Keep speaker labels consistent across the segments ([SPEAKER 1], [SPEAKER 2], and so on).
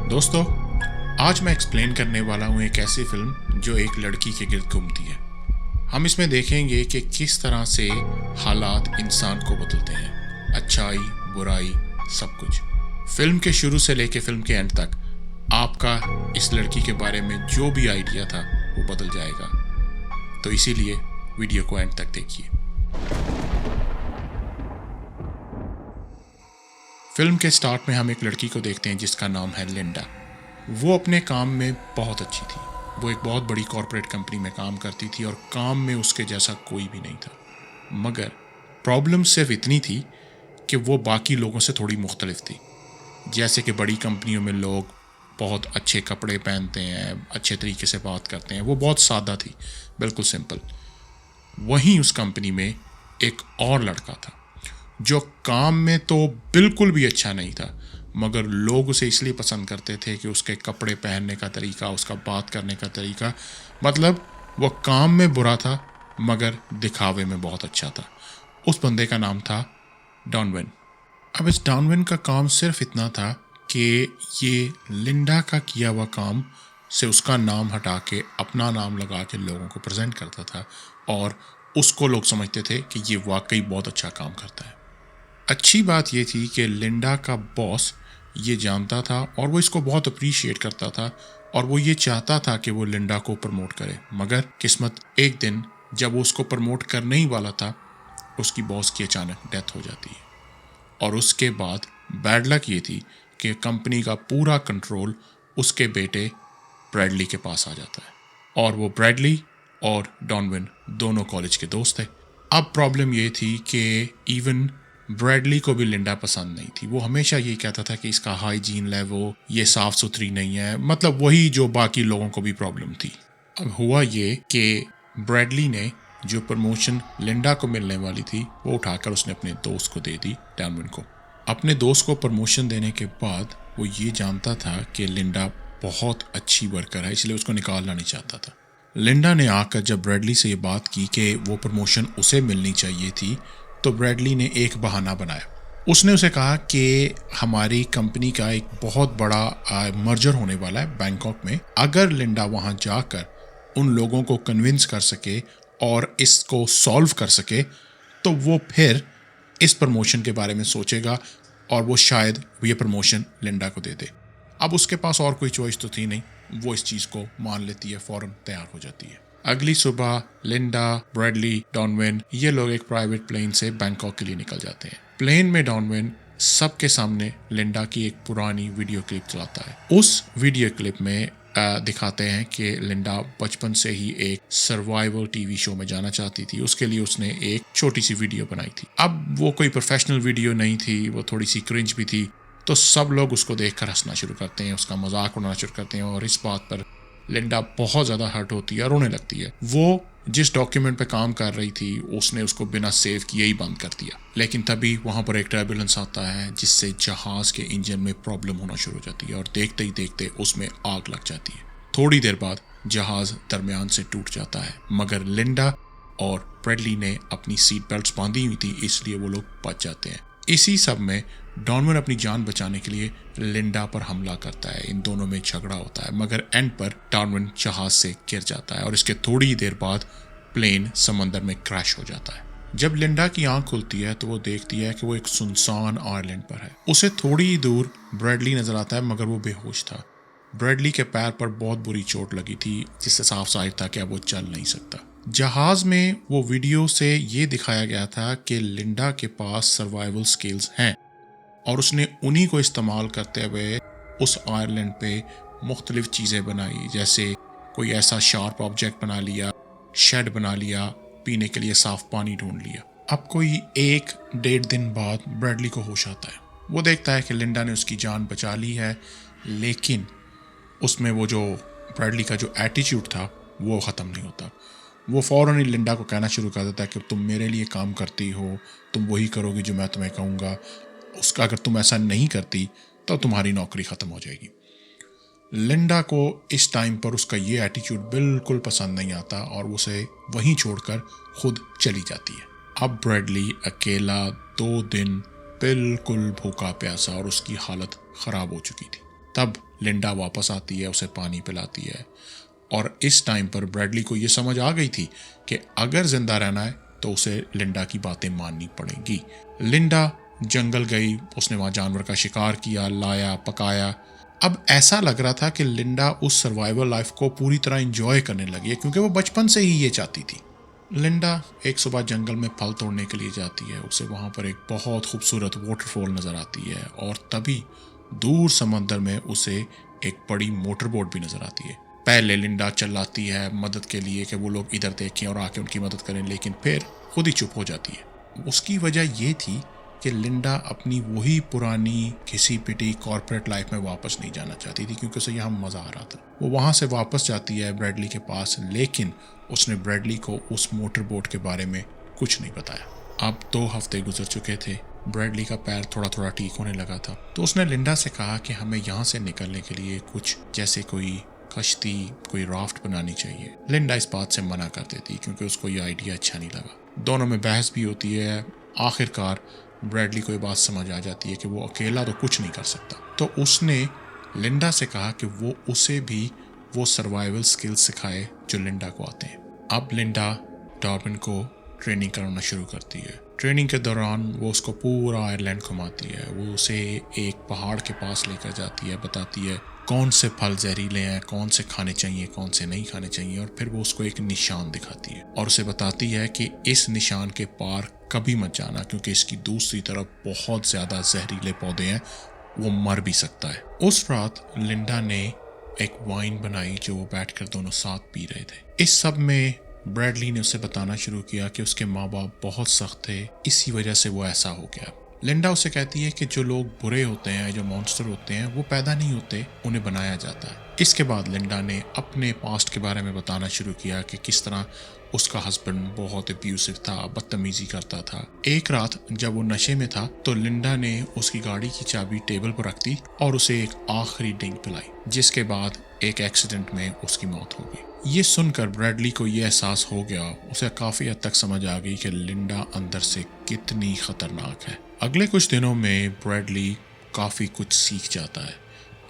[SPEAKER 1] दोस्तों, आज मैं एक्सप्लेन करने वाला हूँ एक ऐसी फिल्म जो एक लड़की के गिर्द घूमती है। हम इसमें देखेंगे कि किस तरह से हालात इंसान को बदलते हैं, अच्छाई, बुराई, सब कुछ। फिल्म के शुरू से लेके फिल्म के एंड तक आपका इस लड़की के बारे में जो भी आइडिया था वो बदल जाएगा। तो इसीलिए वीडियो को एंड तक देखिए। फिल्म के स्टार्ट में हम एक लड़की को देखते हैं जिसका नाम है लिंडा। वो अपने काम में बहुत अच्छी थी। वो एक बहुत बड़ी कॉरपोरेट कंपनी में काम करती थी और काम में उसके जैसा कोई भी नहीं था। मगर प्रॉब्लम सिर्फ इतनी थी कि वो बाकी लोगों से थोड़ी मुख्तलिफ थी। जैसे कि बड़ी कंपनियों में लोग बहुत अच्छे कपड़े पहनते हैं, अच्छे तरीके से बात करते हैं, वो बहुत सादा थी, बिल्कुल सिंपल। वहीं उस कंपनी में एक और लड़का था जो काम में तो बिल्कुल भी अच्छा नहीं था, मगर लोग उसे इसलिए पसंद करते थे कि उसके कपड़े पहनने का तरीका, उसका बात करने का तरीका, मतलब वो काम में बुरा था मगर दिखावे में बहुत अच्छा था। उस बंदे का नाम था डॉनवन। अब इस डॉनवन का काम सिर्फ इतना था कि ये लिंडा का किया हुआ काम से उसका नाम हटा के अपना नाम लगा के लोगों को प्रेजेंट करता था और उसको लोग समझते थे कि ये वाकई बहुत अच्छा काम करता है। अच्छी बात ये थी कि लिंडा का बॉस ये जानता था और वो इसको बहुत अप्रिशिएट करता था और वो ये चाहता था कि वो लिंडा को प्रमोट करे। मगर किस्मत, एक दिन जब वो उसको प्रमोट करने ही वाला था, उसकी बॉस की अचानक डेथ हो जाती है। और उसके बाद बैड लक ये थी कि कंपनी का पूरा कंट्रोल उसके बेटे ब्रैडली के पास आ जाता है। और वो ब्रैडली और डॉनवन दोनों कॉलेज के दोस्त थे। अब प्रॉब्लम ये थी कि इवन ब्रैडली को भी लिंडा पसंद नहीं थी। वो हमेशा ये कहता था कि इसका हाइजीन लेवल, ये साफ़ सुथरी नहीं है, मतलब वही जो बाकी लोगों को भी प्रॉब्लम थी। अब हुआ ये कि ब्रैडली ने जो प्रमोशन लिंडा को मिलने वाली थी वो उठाकर उसने अपने दोस्त को दे दी, डॉनवन को। अपने दोस्त को प्रमोशन देने के बाद वो ये जानता था कि लिंडा बहुत अच्छी वर्कर है, इसलिए उसको निकालना नहीं चाहता था। लिंडा ने आकर जब ब्रैडली से ये बात की कि वो प्रमोशन उसे मिलनी चाहिए थी, तो ब्रैडली ने एक बहाना बनाया। उसने उसे कहा कि हमारी कंपनी का एक बहुत बड़ा मर्जर होने वाला है बैंकॉक में। अगर लिंडा वहाँ जाकर उन लोगों को कन्विंस कर सके और इसको सॉल्व कर सके तो वो फिर इस प्रमोशन के बारे में सोचेगा और वो शायद ये प्रमोशन लिंडा को दे दे। अब उसके पास और कोई चॉइस तो थी नहीं, वो इस चीज़ को मान लेती है, फ़ौरन तैयार हो जाती है। अगली सुबह लिंडा, ब्रैडली, डॉनवन ये लोग एक प्राइवेट प्लेन से बैंकॉक के लिए निकल जाते हैं। प्लेन में डॉनवन सबके सामने लिंडा की एक पुरानी वीडियो क्लिप चलाता है। उस वीडियो क्लिप में दिखाते हैं कि लिंडा बचपन से ही एक सर्वाइवल टीवी शो में जाना चाहती थी। उसके लिए उसने एक छोटी सी वीडियो बनाई थी। अब वो कोई प्रोफेशनल वीडियो नहीं थी, वो थोड़ी सी क्रिंज भी थी, तो सब लोग उसको देखकर हंसना शुरू करते हैं, उसका मजाक उड़ाना शुरू करते हैं और इस बात पर लिंडा बहुत ज़्यादा हर्ट होती है और रोने लगती है। वो जिस डॉक्यूमेंट पे काम कर रही थी उसने उसको बिना सेव किए ही बंद कर दिया। लेकिन तभी वहाँ पर एक टर्बुलेंस आता है जिससे जहाज़ के इंजन में प्रॉब्लम होना शुरू हो जाती है और देखते ही देखते उसमें आग लग जाती है। थोड़ी देर बाद जहाज़ दरमियान से टूट जाता है, मगर लिंडा और ब्रैडली ने अपनी सीट बेल्ट बांधी हुई थी, इसलिए वो लोग बच जाते हैं। इसी सब में डॉनवन अपनी जान बचाने के लिए लिंडा पर हमला करता है। इन दोनों में झगड़ा होता है, मगर एंड पर डॉनवन जहाज से गिर जाता है और इसके थोड़ी देर बाद प्लेन समंदर में क्रैश हो जाता है। जब लिंडा की आंख खुलती है तो वो देखती है कि वो एक सुनसान आइलैंड पर है। उसे थोड़ी ही दूर ब्रैडली नजर आता है, मगर वो बेहोश था। ब्रैडली के पैर पर बहुत बुरी चोट लगी थी जिससे साफ जाहिर था कि अब वो चल नहीं सकता। जहाज में वो वीडियो से ये दिखाया गया था कि लिंडा के पास सर्वाइवल स्किल्स हैं और उसने उन्हीं को इस्तेमाल करते हुए उस आयरलैंड पे मुख्तलिफ चीज़ें बनाई, जैसे कोई ऐसा शार्प ऑब्जेक्ट बना लिया, शेड बना लिया, पीने के लिए साफ़ पानी ढूंढ लिया। अब कोई 1-1.5 दिन बाद ब्रैडली को होश आता है। वो देखता है कि लिंडा ने उसकी जान बचा ली है, लेकिन उसमें वो जो ब्रैडली का जो एटीट्यूड था वो ख़त्म नहीं होता। वो फ़ौरन ही लिंडा को कहना शुरू कर देता है कि तुम मेरे लिए काम करती हो, तुम वही करोगी जो मैं तुम्हें कहूँगा, उसका अगर तुम ऐसा नहीं करती तो तुम्हारी नौकरी ख़त्म हो जाएगी। लिंडा को इस टाइम पर उसका ये एटीट्यूड बिल्कुल पसंद नहीं आता और उसे वहीं छोड़कर खुद चली जाती है। अब ब्रैडली अकेला 2 दिन बिल्कुल भूखा प्यासा और उसकी हालत ख़राब हो चुकी थी। तब लिंडा वापस आती है, उसे पानी पिलाती है और इस टाइम पर ब्रैडली को ये समझ आ गई थी कि अगर जिंदा रहना है तो उसे लिंडा की बातें माननी पड़ेंगी। लिंडा जंगल गई, उसने वहाँ जानवर का शिकार किया, लाया, पकाया। अब ऐसा लग रहा था कि लिंडा उस सर्वाइवल लाइफ को पूरी तरह एंजॉय करने लगी है क्योंकि वो बचपन से ही ये चाहती थी। लिंडा एक सुबह जंगल में फल तोड़ने के लिए जाती है। उसे वहाँ पर एक बहुत खूबसूरत वाटरफॉल नज़र आती है और तभी दूर समंदर में उसे एक बड़ी मोटर बोट भी नज़र आती है। पहले लिंडा चिल्लाती है मदद के लिए कि वो लोग इधर देखें और आके उनकी मदद करें, लेकिन फिर खुद ही चुप हो जाती है। उसकी वजह ये थी कि लिंडा अपनी वही पुरानी घिसी पिटी कॉर्पोरेट लाइफ में वापस नहीं जाना चाहती थी क्योंकि उसे यहाँ मज़ा आ रहा था। वो वहाँ से वापस जाती है ब्रैडली के पास, लेकिन उसने ब्रैडली को उस मोटर बोट के बारे में कुछ नहीं बताया। अब 2 हफ्ते गुजर चुके थे। ब्रैडली का पैर थोड़ा थोड़ा ठीक होने लगा था, तो उसने लिंडा से कहा कि हमें यहाँ से निकलने के लिए कुछ जैसे कोई कश्ती, कोई राफ्ट बनानी चाहिए। लिंडा इस बात से मना कर देती क्योंकि उसको ये आइडिया अच्छा नहीं लगा। दोनों में बहस भी होती है। आखिरकार ब्रैडली को ये बात समझ आ जाती है कि वो अकेला तो कुछ नहीं कर सकता, तो उसने लिंडा से कहा कि वो उसे भी वो सर्वाइवल स्किल्स सिखाए जो लिंडा को आते हैं। अब लिंडा डार्विन को ट्रेनिंग कराना शुरू करती है। ट्रेनिंग के दौरान वो उसको पूरा आयरलैंड घुमाती है। वो उसे एक पहाड़ के पास लेकर जाती है, बताती है कौन से फल जहरीले हैं, कौन से खाने चाहिए, कौन से नहीं खाने चाहिए, और फिर वो उसको एक निशान दिखाती है और उसे बताती है कि इस निशान के पार कभी मत जाना क्योंकि इसकी दूसरी तरफ बहुत ज़्यादा जहरीले पौधे हैं, वो मर भी सकता है। उस रात लिंडा ने एक वाइन बनाई जो वो बैठकर दोनों साथ पी रहे थे। इस सब में ब्रैडली ने उसे बताना शुरू किया कि उसके माँ बाप बहुत सख्त थे, इसी वजह से वो ऐसा हो गया। लिंडा उसे कहती है कि जो लोग बुरे होते हैं, जो मॉन्स्टर होते हैं, वो पैदा नहीं होते, उन्हें बनाया जाता है। इसके बाद लिंडा ने अपने पास्ट के बारे में बताना शुरू किया कि किस तरह उसका हस्बैंड बहुत अब्यूसिव था, बदतमीजी करता था। एक रात जब वो नशे में था तो लिंडा ने उसकी गाड़ी की चाबी टेबल पर रख दी और उसे एक आखिरी ड्रिंक पिलाई, जिसके बाद एक एक्सीडेंट में उसकी मौत हो गई। ये सुनकर ब्रैडली को ये एहसास हो गया, उसे काफ़ी हद तक समझ आ गई कि लिंडा अंदर से कितनी खतरनाक है। अगले कुछ दिनों में ब्रैडली काफ़ी कुछ सीख जाता है।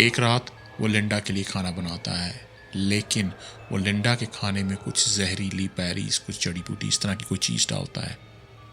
[SPEAKER 1] एक रात वो लिंडा के लिए खाना बनाता है, लेकिन वो लिंडा के खाने में कुछ जहरीली बैरीज, कुछ जड़ी बूटी, इस तरह की कोई चीज़ डालता है।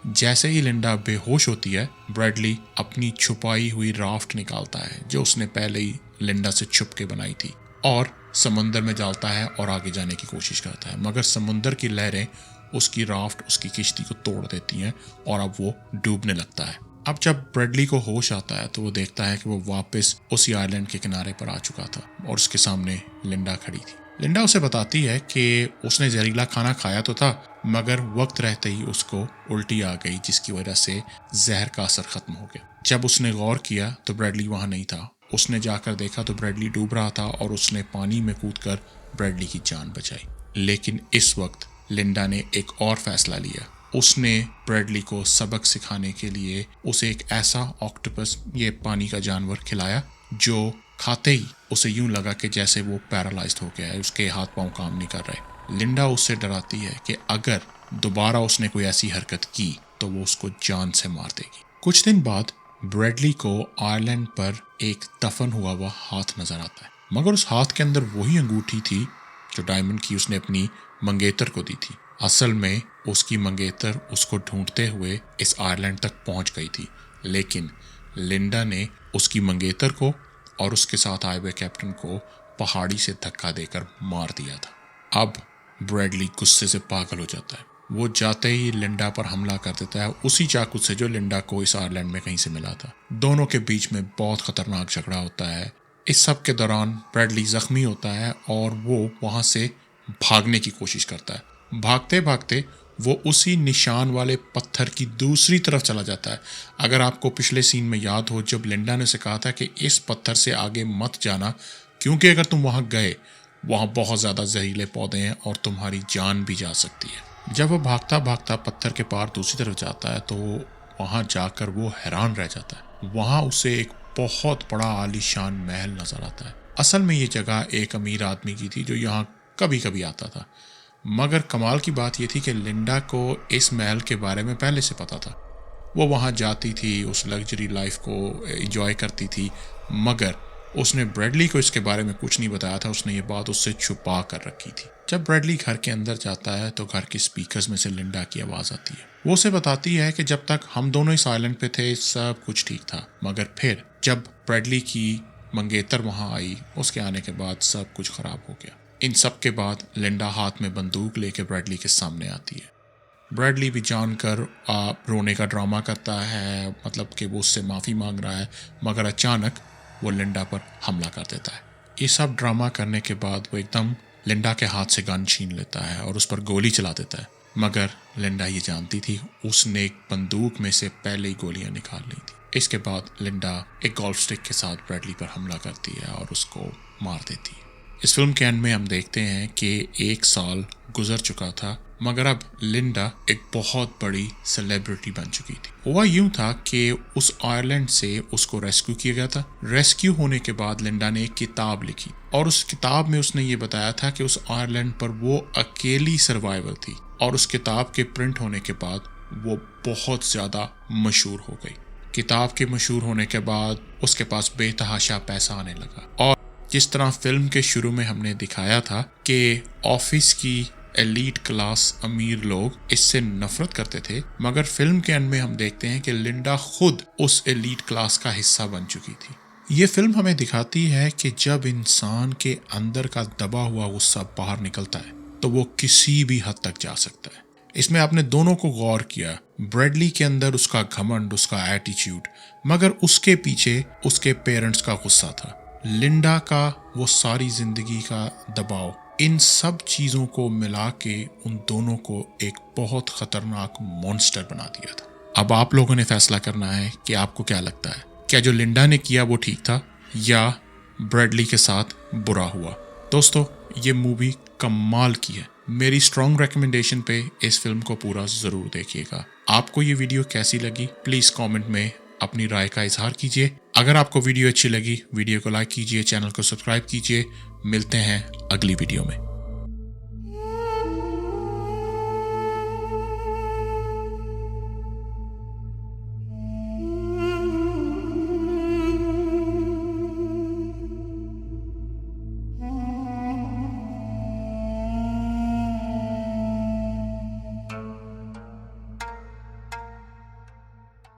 [SPEAKER 1] जैसे ही लिंडा बेहोश होती है, ब्रैडली अपनी छुपाई हुई राफ्ट निकालता है जो उसने पहले ही लिंडा से छुप के बनाई थी और समंदर में डालता है और आगे जाने की कोशिश करता है, मगर समंदर की लहरें उसकी राफ्ट, उसकी किश्ती को तोड़ देती हैं और अब वो डूबने लगता है। अब जब ब्रैडली को होश आता है तो वो देखता है कि वो वापस उसी आइलैंड के किनारे पर आ चुका था और उसके सामने लिंडा खड़ी थी। लिंडा उसे बताती है कि उसने जहरीला खाना खाया तो था, मगर वक्त रहते ही उसको उल्टी आ गई, जिसकी वजह से जहर का असर खत्म हो गया। जब उसने गौर किया तो ब्रैडली वहाँ नहीं था। उसने जाकर देखा तो ब्रैडली डूब रहा था और उसने पानी में कूदकर ब्रैडली की जान बचाई। लेकिन इस वक्त लिंडा ने एक और फैसला लिया। उसने ब्रैडली को सबक सिखाने के लिए उसे एक ऐसा ऑक्टोपस, ये पानी का जानवर, खिलाया जो खाते ही उसे यूं लगा कि जैसे वो पैरालाइज्ड हो गया है, उसके हाथ पांव काम नहीं कर रहे। लिंडा उससे डराती है कि अगर दोबारा उसने कोई ऐसी हरकत की तो वो उसको जान से मार देगी। कुछ दिन बाद ब्रैडली को आयरलैंड पर एक दफन हुआ हुआ हाथ नजर आता है, मगर उस हाथ के अंदर वही अंगूठी थी जो डायमंड की उसने अपनी मंगेतर को दी थी। असल में उसकी मंगेतर उसको ढूंढते हुए इस आयरलैंड तक पहुंच गई थी, लेकिन लिंडा ने उसकी मंगेतर को और उसके साथ आए हुए कैप्टन को पहाड़ी से धक्का देकर मार दिया था। अब ब्रैडली गुस्से से पागल हो जाता है। वो जाते ही लिंडा पर हमला कर देता है, उसी चाकू से जो लिंडा को इस आयरलैंड में कहीं से मिला था। दोनों के बीच में बहुत खतरनाक झगड़ा होता है। इस सब के दौरान ब्रैडली जख्मी होता है और वो वहाँ से भागने की कोशिश करता है। भागते भागते वो उसी निशान वाले पत्थर की दूसरी तरफ चला जाता है। अगर आपको पिछले सीन में याद हो, जब लिंडा ने उसे कहा था कि इस पत्थर से आगे मत जाना क्योंकि अगर तुम वहाँ गए, वहाँ बहुत ज़्यादा जहरीले पौधे हैं और तुम्हारी जान भी जा सकती है। जब वो भागता भागता पत्थर के पार दूसरी तरफ जाता है तो वहाँ जाकर वो हैरान रह जाता है। वहाँ उसे एक बहुत बड़ा आलीशान महल नज़र आता है। असल में ये जगह एक अमीर आदमी की थी जो यहाँ कभी कभी आता था, मगर कमाल की बात यह थी कि लिंडा को इस महल के बारे में पहले से पता था। वो वहाँ जाती थी, उस लग्जरी लाइफ को एंजॉय करती थी, मगर उसने ब्रैडली को इसके बारे में कुछ नहीं बताया था, उसने ये बात उससे छुपा कर रखी थी। जब ब्रैडली घर के अंदर जाता है तो घर के स्पीकर्स में से लिंडा की आवाज़ आती है। वो उसे बताती है कि जब तक हम दोनों इस आइलैंड पे थे सब कुछ ठीक था, मगर फिर जब ब्रैडली की मंगेतर वहाँ आई, उसके आने के बाद सब कुछ ख़राब हो गया। इन सब के बाद लिंडा हाथ में बंदूक लेके ब्रैडली के सामने आती है। ब्रैडली भी जानकर रोने का ड्रामा करता है, मतलब कि वो उससे माफ़ी मांग रहा है, मगर अचानक वो लिंडा पर हमला कर देता है। ये सब ड्रामा करने के बाद वो एकदम लिंडा के हाथ से गन छीन लेता है और उस पर गोली चला देता है, मगर लिंडा ये जानती थी उसने एक बंदूक में से पहले ही गोलियां निकाल ली थी। इसके बाद लिंडा एक गोल्फ स्टिक के साथ ब्रैडली पर हमला करती है और उसको मार देती है। इस फिल्म के एंड में हम देखते हैं कि 1 साल गुजर चुका था, मगर अब लिंडा एक बहुत बड़ी सेलिब्रिटी बन चुकी थी। हुआ यूं था कि उस आयरलैंड से उसको रेस्क्यू किया गया था। रेस्क्यू होने के बाद लिंडा ने एक किताब लिखी और उस किताब में उसने ये बताया था कि उस आयरलैंड पर वो अकेली सर्वाइवर थी, और उस किताब के प्रिंट होने के बाद वो बहुत ज़्यादा मशहूर हो गई। किताब के मशहूर होने के बाद उसके पास बेतहाशा पैसा आने लगा, और जिस तरह फिल्म के शुरू में हमने दिखाया था कि ऑफिस की एलीट क्लास अमीर लोग इससे नफरत करते थे, मगर फिल्म के एंड में हम देखते हैं कि लिंडा खुद उस एलीट क्लास का हिस्सा बन चुकी थी। ये फिल्म हमें दिखाती है कि जब इंसान के अंदर का दबा हुआ गुस्सा बाहर निकलता है तो वो किसी भी हद तक जा सकता है। इसमें आपने दोनों को गौर किया, ब्रैडली के अंदर उसका घमंड, उसका एटीट्यूड, मगर उसके पीछे उसके पेरेंट्स का गुस्सा था। लिंडा का वो सारी जिंदगी का दबाव, इन सब चीज़ों को मिला के उन दोनों को एक बहुत ख़तरनाक मॉन्स्टर बना दिया था। अब आप लोगों ने फैसला करना है कि आपको क्या लगता है, क्या जो लिंडा ने किया वो ठीक था या ब्रैडली के साथ बुरा हुआ। दोस्तों, ये मूवी कमाल की है। मेरी स्ट्रॉन्ग रिकमेंडेशन पे इस फिल्म को पूरा ज़रूर देखिएगा। आपको ये वीडियो कैसी लगी प्लीज़ कमेंट में अपनी राय का इजहार कीजिए। अगर आपको वीडियो अच्छी लगी वीडियो को लाइक कीजिए, चैनल को सब्सक्राइब कीजिए। मिलते हैं अगली वीडियो में।